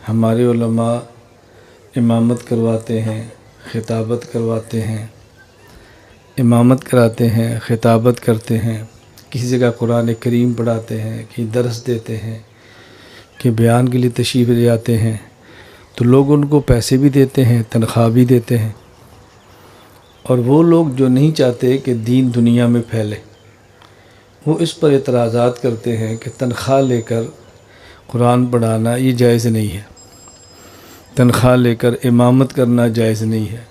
ہمارے علماء امامت کرواتے ہیں، خطابت کرواتے ہیں، امامت کراتے ہیں، خطابت کرتے ہیں، کسی جگہ قرآن کریم پڑھاتے ہیں، کہیں درس دیتے ہیں، کہ بیان کے لیے تشریف لے جاتے ہیں، تو لوگ ان کو پیسے بھی دیتے ہیں، تنخواہ بھی دیتے ہیں۔ اور وہ لوگ جو نہیں چاہتے کہ دین دنیا میں پھیلے، وہ اس پر اعتراضات کرتے ہیں کہ تنخواہ لے کر قرآن پڑھانا یہ جائز نہیں ہے، تنخواہ لے کر امامت کرنا جائز نہیں ہے،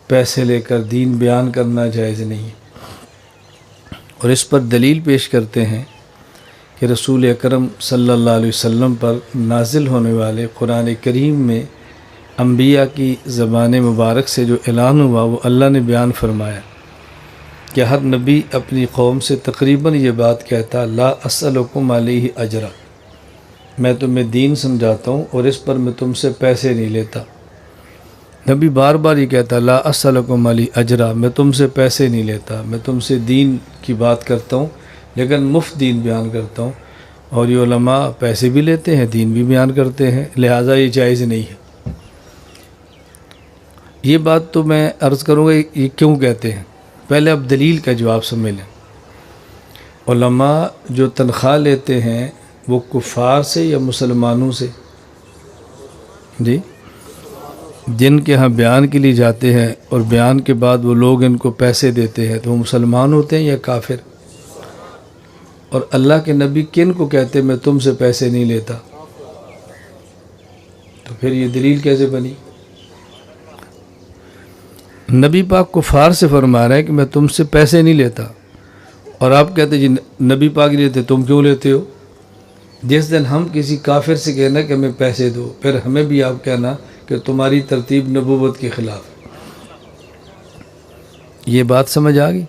پیسے لے کر دین بیان کرنا جائز نہیں ہے۔ اور اس پر دلیل پیش کرتے ہیں کہ رسول اکرم صلی اللہ علیہ وسلم پر نازل ہونے والے قرآن کریم میں انبیاء کی زبان مبارک سے جو اعلان ہوا وہ اللہ نے بیان فرمایا کہ ہر نبی اپنی قوم سے تقریباً یہ بات کہتا، لا اسألکم علیہ اجرا، میں تمہیں دین سمجھاتا ہوں اور اس پر میں تم سے پیسے نہیں لیتا۔ نبی بار بار یہ کہتا، لا اسألکم علیہ اجرا، میں تم سے پیسے نہیں لیتا، میں تم سے دین کی بات کرتا ہوں لیکن مفت دین بیان کرتا ہوں، اور یہ علماء پیسے بھی لیتے ہیں، دین بھی بیان کرتے ہیں، لہٰذا یہ جائز نہیں ہے۔ یہ بات تو میں عرض کروں گا یہ کیوں کہتے ہیں، پہلے اب دلیل کا جواب سمجھ لیں۔ علماء جو تنخواہ لیتے ہیں وہ کفار سے یا مسلمانوں سے؟ جی، جن کے ہاں بیان کے لیے جاتے ہیں اور بیان کے بعد وہ لوگ ان کو پیسے دیتے ہیں تو وہ مسلمان ہوتے ہیں یا کافر؟ اور اللہ کے نبی کن کو کہتے میں تم سے پیسے نہیں لیتا؟ تو پھر یہ دلیل کیسے بنی؟ نبی پاک کفار سے فرما رہا ہے کہ میں تم سے پیسے نہیں لیتا، اور آپ کہتے جی نبی پاک نہیں لیتے، تم کیوں لیتے ہو؟ جس دن ہم کسی کافر سے کہنا کہ ہمیں پیسے دو، پھر ہمیں بھی آپ کہنا کہ تمہاری ترتیب نبوت کے خلاف۔ یہ بات سمجھ آ گئی؟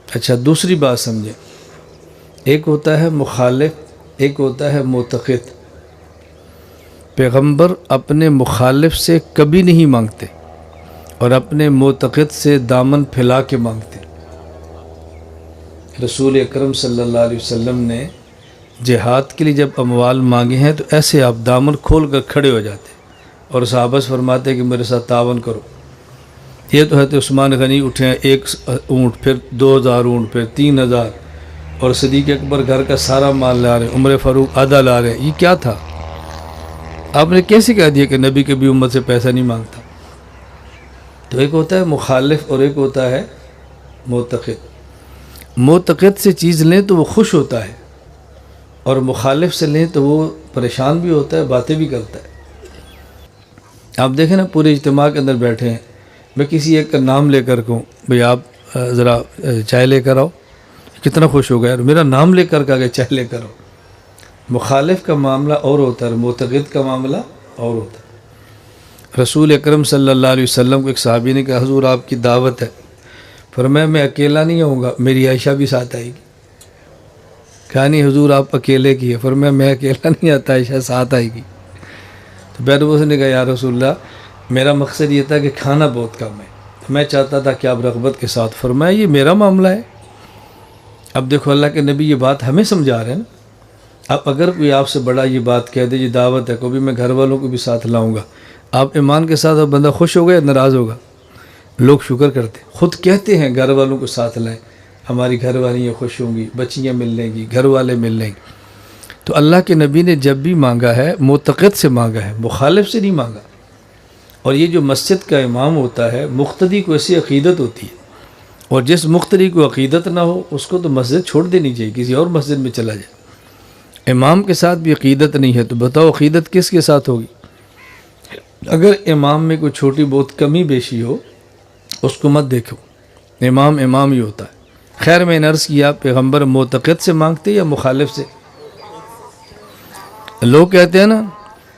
اچھا، دوسری بات سمجھیں، ایک ہوتا ہے مخالف، ایک ہوتا ہے معتقد۔ پیغمبر اپنے مخالف سے کبھی نہیں مانگتے اور اپنے معتقد سے دامن پھیلا کے مانگتے۔ رسول اکرم صلی اللہ علیہ وسلم نے جہاد کے لیے جب اموال مانگے ہیں تو ایسے آپ دامن کھول کر کھڑے ہو جاتے اور صحابہ سے فرماتے کہ میرے ساتھ تعاون کرو۔ یہ تو ہے تو عثمان غنی اٹھے ہیں 1 اونٹ، پھر 2000 اونٹ، پھر 3000، اور صدیق اکبر گھر کا سارا مال لا رہے ہیں، عمر فاروق آدھا لا رہے ہیں۔ یہ کیا تھا؟ آپ نے کیسے کہہ دیا کہ نبی کبھی امت سے پیسہ نہیں مانگتا؟ تو ایک ہوتا ہے مخالف اور ایک ہوتا ہے معتقد۔ معتقد سے چیز لیں تو وہ خوش ہوتا ہے، اور مخالف سے لیں تو وہ پریشان بھی ہوتا ہے، باتیں بھی کرتا ہے۔ آپ دیکھیں نا، پورے اجتماع کے اندر بیٹھے ہیں، میں کسی ایک کا نام لے کر کہوں بھئی آپ ذرا چائے لے کر آؤ، کتنا خوش ہو گیا، اور میرا نام لے کر کہا کہ چائے لے کر آؤ۔ مخالف کا معاملہ اور ہوتا ہے، معتقد کا معاملہ اور ہوتا ہے۔ رسول اکرم صلی اللہ علیہ وسلم کو ایک صحابی نے کہا حضور آپ کی دعوت ہے، فرمایا میں اکیلا نہیں آؤں گا، میری عائشہ بھی ساتھ آئے گی۔ کہا نہیں حضور آپ اکیلے کی ہے، فرمایا میں اکیلا نہیں آتا، عائشہ ساتھ آئے گی۔ تو بیربوس نے کہا یا رسول اللہ میرا مقصد یہ تھا کہ کھانا بہت کم ہے، میں چاہتا تھا کہ آپ رغبت کے ساتھ۔ فرمایا یہ میرا معاملہ ہے۔ اب دیکھو اللہ کے نبی یہ بات ہمیں سمجھا رہے ہیں نا۔ اب اگر کوئی آپ سے بڑا یہ بات کہہ دے جی دعوت ہے، کبھی میں گھر والوں کو بھی ساتھ لاؤں گا، آپ ایمان کے ساتھ اب بندہ خوش ہوگا یا ناراض ہوگا؟ لوگ شکر کرتے، خود کہتے ہیں گھر والوں کو ساتھ لائیں، ہماری گھر والیاں خوش ہوں گی، بچیاں مل لیں گی، گھر والے مل لیں گے۔ تو اللہ کے نبی نے جب بھی مانگا ہے معتقد سے مانگا ہے، مخالف سے نہیں مانگا۔ اور یہ جو مسجد کا امام ہوتا ہے، مقتدی کو ایسی عقیدت ہوتی ہے، اور جس مقتدی کو عقیدت نہ ہو اس کو تو مسجد چھوڑ دینی چاہیے، کسی اور مسجد میں چلا جائے۔ امام کے ساتھ بھی عقیدت نہیں ہے تو بتاؤ عقیدت کس کے ساتھ ہوگی؟ اگر امام میں کوئی چھوٹی بہت کمی بیشی ہو اس کو مت دیکھو، امام امام ہی ہوتا ہے۔ خیر میں نے عرض کیا پیغمبر معتقد سے مانگتے یا مخالف سے؟ لوگ کہتے ہیں نا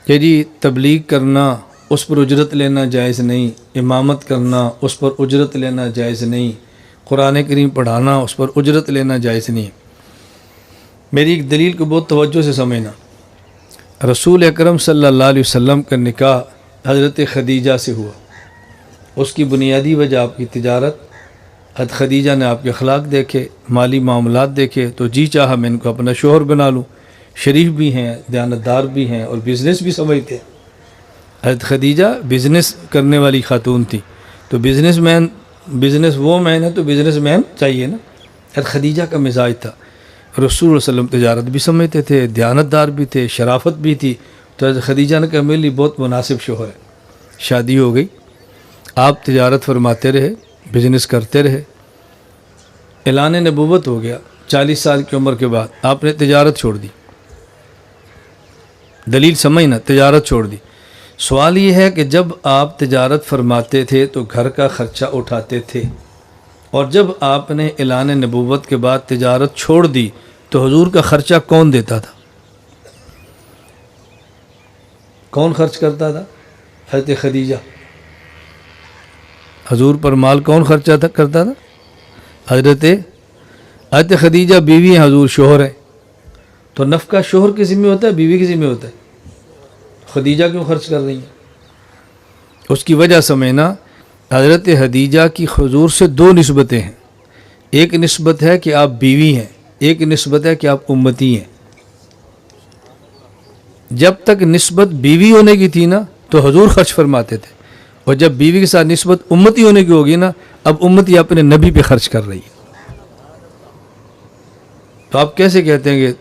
کہ جی تبلیغ کرنا اس پر اجرت لینا جائز نہیں، امامت کرنا اس پر اجرت لینا جائز نہیں، قرآن کریم پڑھانا اس پر اجرت لینا جائز نہیں۔ میری ایک دلیل کو بہت توجہ سے سمجھنا۔ رسول اکرم صلی اللہ علیہ وسلم کا نکاح حضرت خدیجہ سے ہوا، اس کی بنیادی وجہ آپ کی تجارت۔ حضرت خدیجہ نے آپ کے اخلاق دیکھے، مالی معاملات دیکھے، تو جی چاہا میں ان کو اپنا شوہر بنا لوں۔ شریف بھی ہیں، دیانتدار بھی ہیں اور بزنس بھی سمجھتے ہیں۔ حضرت خدیجہ بزنس کرنے والی خاتون تھی، تو بزنس وہ مین ہے تو بزنس مین چاہیے نا۔ حضرت خدیجہ کا مزاج تھا، رسول اللہ صلی اللہ علیہ وسلم تجارت بھی سمجھتے تھے، دیانتدار بھی تھے، شرافت بھی تھی، تو حضرت خدیجہ نے کہا میرے لیے بہت مناسب شوہر ہے۔ شادی ہو گئی، آپ تجارت فرماتے رہے، بزنس کرتے رہے، اعلان نبوت ہو گیا، 40 سال کی عمر کے بعد آپ نے تجارت چھوڑ دی۔ دلیل سمجھنا، تجارت چھوڑ دی۔ سوال یہ ہے کہ جب آپ تجارت فرماتے تھے تو گھر کا خرچہ اٹھاتے تھے، اور جب آپ نے اعلان نبوت کے بعد تجارت چھوڑ دی تو حضور کا خرچہ کون دیتا تھا؟ کون خرچ کرتا تھا؟ حضرت خدیجہ۔ حضور پر مال کون خرچہ کرتا تھا؟ حضرت خدیجہ بیوی ہیں، حضور شوہر ہیں، تو نفقہ شوہر کے ذمہ ہوتا ہے، بیوی کے ذمہ ہوتا ہے؟ خدیجہ کیوں خرچ کر رہی ہیں؟ اس کی وجہ سمجھنا، حضرت خدیجہ کی حضور سے دو نسبتیں ہیں، ایک نسبت ہے کہ آپ بیوی ہیں، ایک نسبت ہے کہ آپ امتی ہیں۔ جب تک نسبت بیوی ہونے کی تھی نا تو حضور خرچ فرماتے تھے، اور جب بیوی کے ساتھ نسبت امتی ہونے کی ہوگی نا، اب امتی اپنے نبی پہ خرچ کر رہی ہے۔ تو آپ کیسے کہتے ہیں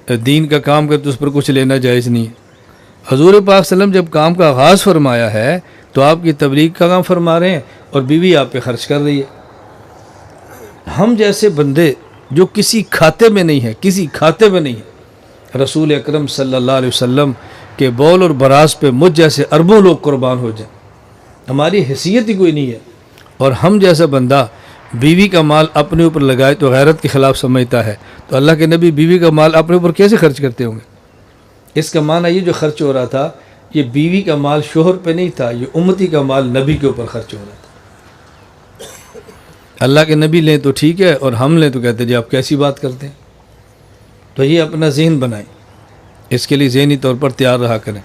کہ دین کا کام کرتے اس پر کچھ لینا جائز نہیں ہے؟ حضور پاک صلی اللہ علیہ وسلم جب کام کا آغاز فرمایا ہے تو آپ کی تبلیغ کا کام فرما رہے ہیں اور بیوی آپ پہ خرچ کر رہی ہے۔ ہم جیسے بندے جو کسی کھاتے میں نہیں ہے، کسی کھاتے میں نہیں ہے، رسول اکرم صلی اللہ علیہ وسلم کے بول اور براز پہ مجھ جیسے اربوں لوگ قربان ہو جائیں، ہماری حیثیت ہی کوئی نہیں ہے، اور ہم جیسا بندہ بیوی کا مال اپنے اوپر لگائے تو غیرت کے خلاف سمجھتا ہے، تو اللہ کے نبی بیوی کا مال اپنے اوپر کیسے خرچ کرتے ہوں گے؟ اس کا معنی یہ جو خرچ ہو رہا تھا یہ بیوی کا مال شوہر پہ نہیں تھا، یہ امتی کا مال نبی کے اوپر خرچ ہو رہا تھا۔ اللہ کے نبی لیں تو ٹھیک ہے، اور ہم لیں تو کہتے جی آپ کیسی بات کرتے ہیں؟ تو یہ اپنا ذہن بنائیں، اس کے لیے ذہنی طور پر تیار رہا کریں۔